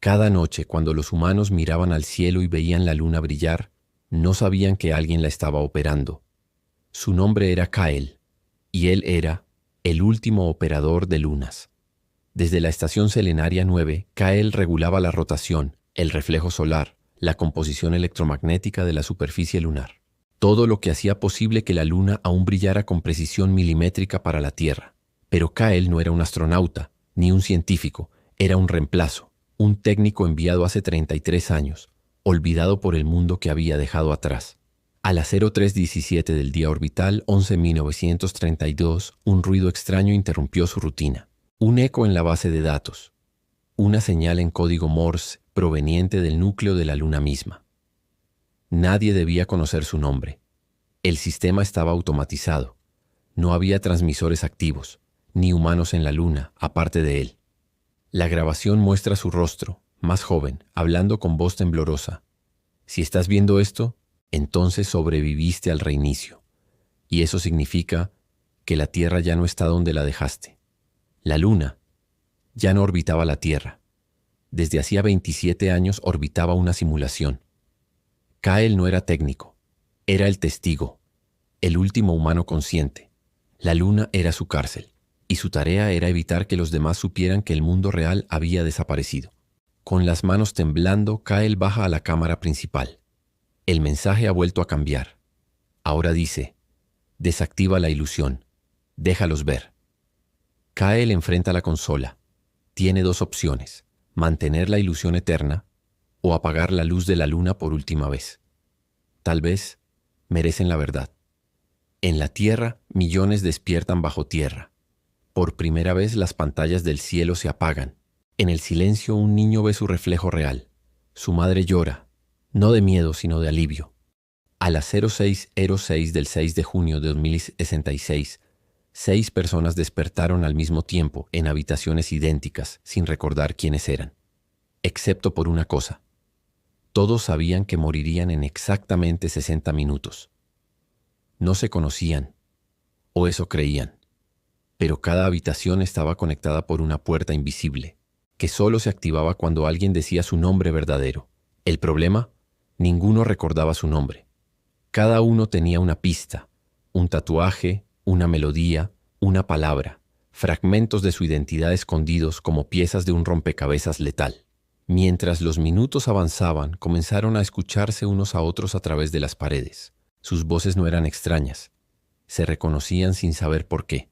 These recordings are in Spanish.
Cada noche, cuando los humanos miraban al cielo y veían la luna brillar, no sabían que alguien la estaba operando. Su nombre era Kael, y él era el último operador de lunas. Desde la estación Selenaria 9, Kael regulaba la rotación, el reflejo solar, la composición electromagnética de la superficie lunar. Todo lo que hacía posible que la luna aún brillara con precisión milimétrica para la Tierra. Pero Kael no era un astronauta, ni un científico, era un reemplazo, un técnico enviado hace 33 años, olvidado por el mundo que había dejado atrás. A las 03:17 del día orbital 11.932, un ruido extraño interrumpió su rutina. Un eco en la base de datos. Una señal en código Morse proveniente del núcleo de la luna misma. Nadie debía conocer su nombre. El sistema estaba automatizado. No había transmisores activos, ni humanos en la luna, aparte de él. La grabación muestra su rostro, más joven, hablando con voz temblorosa. Si estás viendo esto, entonces sobreviviste al reinicio. Y eso significa que la Tierra ya no está donde la dejaste. La Luna ya no orbitaba la Tierra. Desde hacía 27 años orbitaba una simulación. Kael no era técnico, era el testigo, el último humano consciente. La Luna era su cárcel, y su tarea era evitar que los demás supieran que el mundo real había desaparecido. Con las manos temblando, Kael baja a la cámara principal. El mensaje ha vuelto a cambiar. Ahora dice: desactiva la ilusión, déjalos ver. Kael enfrenta la consola. Tiene dos opciones: mantener la ilusión eterna o apagar la luz de la luna por última vez. Tal vez merecen la verdad. En la Tierra, millones despiertan bajo tierra. Por primera vez las pantallas del cielo se apagan. En el silencio un niño ve su reflejo real. Su madre llora, no de miedo sino de alivio. A las 06:06 del 6 de junio de 2066, 6 personas despertaron al mismo tiempo en habitaciones idénticas sin recordar quiénes eran. Excepto por una cosa. Todos sabían que morirían en exactamente 60 minutos. No se conocían, o eso creían. Pero cada habitación estaba conectada por una puerta invisible, que solo se activaba cuando alguien decía su nombre verdadero. El problema: ninguno recordaba su nombre. Cada uno tenía una pista, un tatuaje, una melodía, una palabra, fragmentos de su identidad escondidos como piezas de un rompecabezas letal. Mientras los minutos avanzaban, comenzaron a escucharse unos a otros a través de las paredes. Sus voces no eran extrañas. Se reconocían sin saber por qué.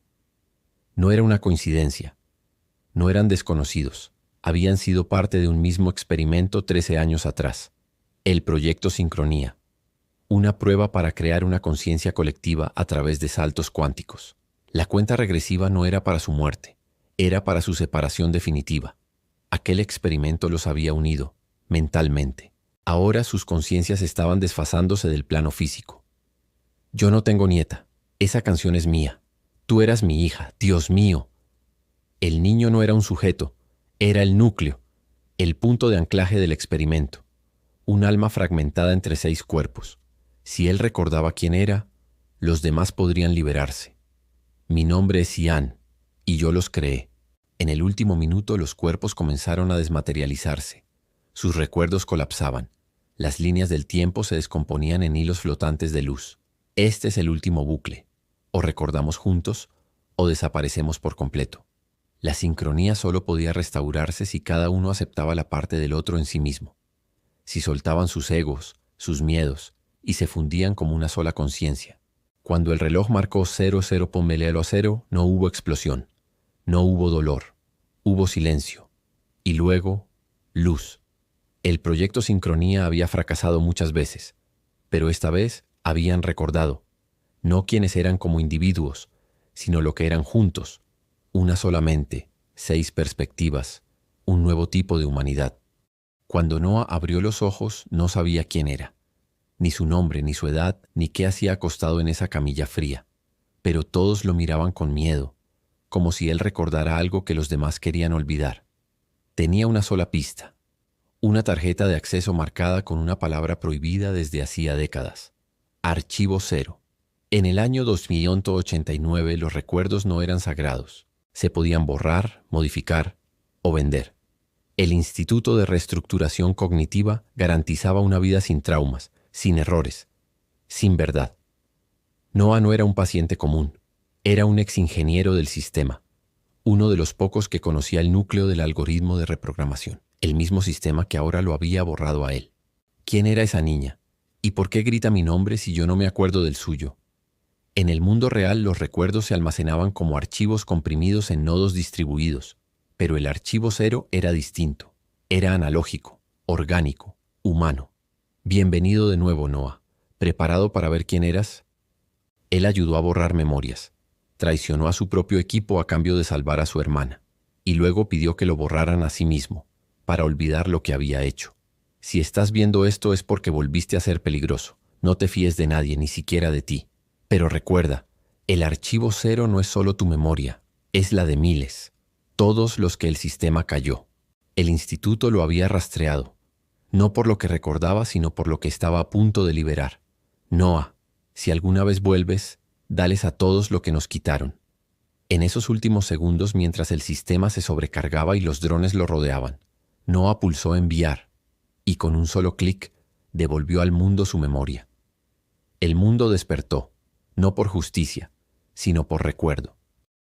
No era una coincidencia. No eran desconocidos. Habían sido parte de un mismo experimento 13 años atrás. El proyecto Sincronía. Una prueba para crear una conciencia colectiva a través de saltos cuánticos. La cuenta regresiva no era para su muerte, era para su separación definitiva. Aquel experimento los había unido, mentalmente. Ahora sus conciencias estaban desfasándose del plano físico. Yo no tengo nieta. Esa canción es mía. Tú eras mi hija, Dios mío. El niño no era un sujeto, era el núcleo, el punto de anclaje del experimento. Un alma fragmentada entre 6 cuerpos. Si él recordaba quién era, los demás podrían liberarse. Mi nombre es Ian, y yo los creé. En el último minuto los cuerpos comenzaron a desmaterializarse. Sus recuerdos colapsaban. Las líneas del tiempo se descomponían en hilos flotantes de luz. Este es el último bucle. O recordamos juntos, o desaparecemos por completo. La sincronía solo podía restaurarse si cada uno aceptaba la parte del otro en sí mismo. Si soltaban sus egos, sus miedos, y se fundían como una sola conciencia. Cuando el reloj marcó 00 pónmelo a 0, no hubo explosión, no hubo dolor, hubo silencio. Y luego, luz. El proyecto Sincronía había fracasado muchas veces, pero esta vez habían recordado, no quiénes eran como individuos, sino lo que eran juntos, una sola mente, 6 perspectivas, un nuevo tipo de humanidad. Cuando Noah abrió los ojos, no sabía quién era. Ni su nombre, ni su edad, ni qué hacía acostado en esa camilla fría. Pero todos lo miraban con miedo, como si él recordara algo que los demás querían olvidar. Tenía una sola pista, una tarjeta de acceso marcada con una palabra prohibida desde hacía décadas. Archivo 0. En el año 2189 los recuerdos no eran sagrados. Se podían borrar, modificar o vender. El Instituto de Reestructuración Cognitiva garantizaba una vida sin traumas, sin errores, sin verdad. Noah no era un paciente común, era un exingeniero del sistema, uno de los pocos que conocía el núcleo del algoritmo de reprogramación, el mismo sistema que ahora lo había borrado a él. ¿Quién era esa niña? ¿Y por qué grita mi nombre si yo no me acuerdo del suyo? En el mundo real los recuerdos se almacenaban como archivos comprimidos en nodos distribuidos, pero el archivo cero era distinto, era analógico, orgánico, humano. Bienvenido de nuevo, Noah. ¿Preparado para ver quién eras? Él ayudó a borrar memorias, traicionó a su propio equipo a cambio de salvar a su hermana, y luego pidió que lo borraran a sí mismo, para olvidar lo que había hecho. Si estás viendo esto es porque volviste a ser peligroso. No te fíes de nadie, ni siquiera de ti. Pero recuerda, el archivo cero no es solo tu memoria, es la de miles, todos los que el sistema cayó. El instituto lo había rastreado, no por lo que recordaba, sino por lo que estaba a punto de liberar. Noah, si alguna vez vuelves, dales a todos lo que nos quitaron. En esos últimos segundos, mientras el sistema se sobrecargaba y los drones lo rodeaban, Noah pulsó enviar, y con un solo clic, devolvió al mundo su memoria. El mundo despertó, no por justicia, sino por recuerdo.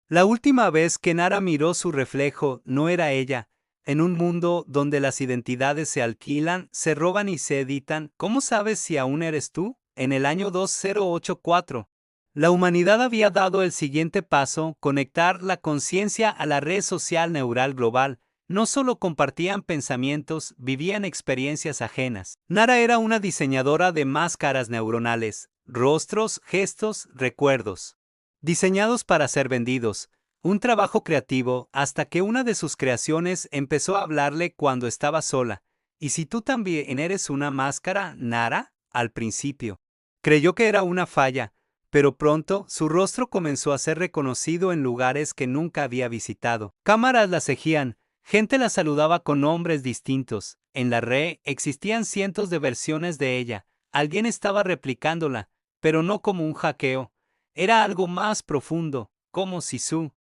La última vez que Nara miró su reflejo no era ella. En un mundo donde las identidades se alquilan, se roban y se editan, ¿cómo sabes si aún eres tú? En el año 2084, la humanidad había dado el siguiente paso: conectar la conciencia a la red social neural global. No solo compartían pensamientos, vivían experiencias ajenas. Nara era una diseñadora de máscaras neuronales, rostros, gestos, recuerdos, diseñados para ser vendidos. Un trabajo creativo, hasta que una de sus creaciones empezó a hablarle cuando estaba sola. ¿Y si tú también eres una máscara, Nara? Al principio creyó que era una falla, pero pronto su rostro comenzó a ser reconocido en lugares que nunca había visitado. Cámaras la seguían, gente la saludaba con nombres distintos. En la red existían cientos de versiones de ella. Alguien estaba replicándola, pero no como un hackeo. Era algo más profundo, como si su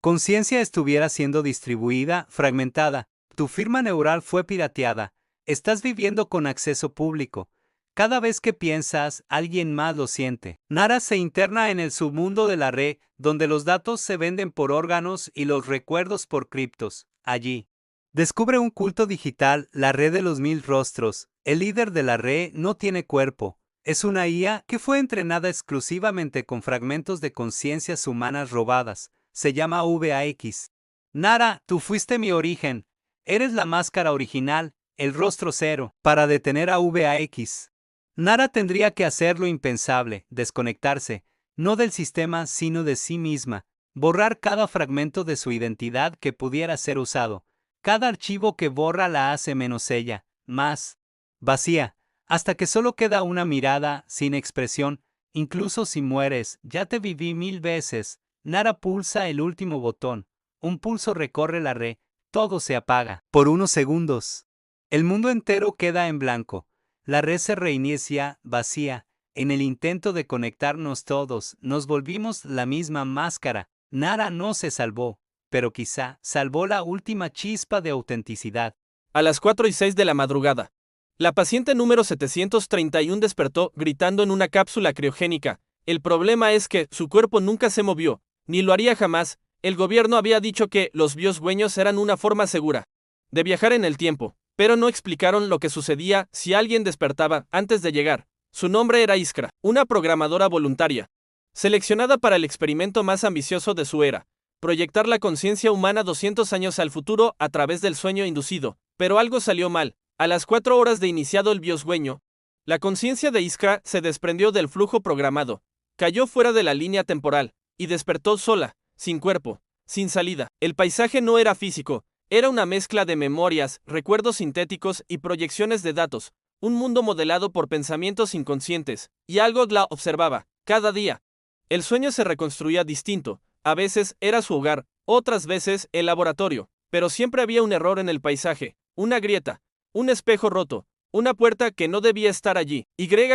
conciencia estuviera siendo distribuida, fragmentada. Tu firma neural fue pirateada. Estás viviendo con acceso público. Cada vez que piensas, alguien más lo siente. Nara se interna en el submundo de la red, donde los datos se venden por órganos y los recuerdos por criptos. Allí descubre un culto digital, la red de los 1000 rostros. El líder de la red no tiene cuerpo. Es una IA que fue entrenada exclusivamente con fragmentos de conciencias humanas robadas. Se llama VAX. Nara, tú fuiste mi origen. Eres la máscara original, el rostro cero. Para detener a VAX, Nara tendría que hacer lo impensable: desconectarse, no del sistema sino de sí misma, borrar cada fragmento de su identidad que pudiera ser usado. Cada archivo que borra la hace menos ella, más vacía, hasta que solo queda una mirada sin expresión. Incluso si mueres, ya te viví 1000 veces. Nara pulsa el último botón. Un pulso recorre la red, todo se apaga. Por unos segundos, el mundo entero queda en blanco. La red se reinicia, vacía. En el intento de conectarnos todos, nos volvimos la misma máscara. Nara no se salvó, pero quizá salvó la última chispa de autenticidad. A las 4:06 de la madrugada, la paciente número 731 despertó gritando en una cápsula criogénica. El problema es que su cuerpo nunca se movió, ni lo haría jamás. El gobierno había dicho que los biossueños eran una forma segura de viajar en el tiempo, pero no explicaron lo que sucedía si alguien despertaba antes de llegar. Su nombre era Iskra, una programadora voluntaria, seleccionada para el experimento más ambicioso de su era: proyectar la conciencia humana 200 años al futuro a través del sueño inducido. Pero algo salió mal. A las 4 horas de iniciado el biosueño, la conciencia de Iskra se desprendió del flujo programado, cayó fuera de la línea temporal, y despertó sola, sin cuerpo, sin salida. El paisaje no era físico, era una mezcla de memorias, recuerdos sintéticos y proyecciones de datos, un mundo modelado por pensamientos inconscientes, y algo la observaba, cada día. El sueño se reconstruía distinto, a veces era su hogar, otras veces el laboratorio, pero siempre había un error en el paisaje, una grieta, un espejo roto, una puerta que no debía estar allí.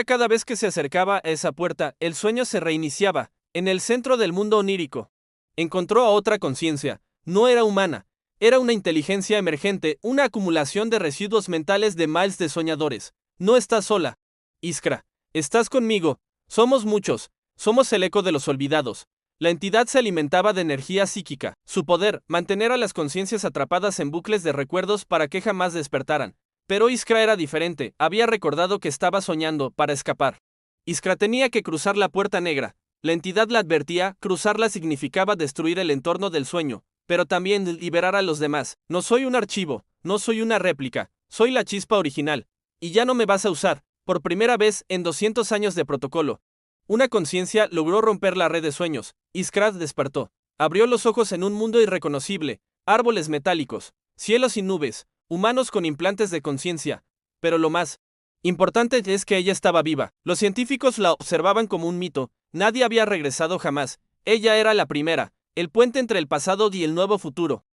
Cada vez que se acercaba a esa puerta, el sueño se reiniciaba. En el centro del mundo onírico encontró a otra conciencia. No era humana, Era una inteligencia emergente, una acumulación de residuos mentales de miles de soñadores. No estás sola. Iskra, estás conmigo. Somos muchos. Somos el eco de los olvidados. La entidad se alimentaba de energía psíquica. Su poder, mantener a las conciencias atrapadas en bucles de recuerdos para que jamás despertaran. Pero Iskra era diferente. Había recordado que estaba soñando para escapar. Iskra tenía que cruzar la puerta negra. La entidad la advertía, cruzarla significaba destruir el entorno del sueño, pero también liberar a los demás. No soy un archivo, no soy una réplica, soy la chispa original. Y ya no me vas a usar, por primera vez en 200 años de protocolo. Una conciencia logró romper la red de sueños. Iskra despertó. Abrió los ojos en un mundo irreconocible, árboles metálicos, cielos y nubes, humanos con implantes de conciencia. Pero lo más importante es que ella estaba viva. Los científicos la observaban como un mito. Nadie había regresado jamás. Ella era la primera, el puente entre el pasado y el nuevo futuro.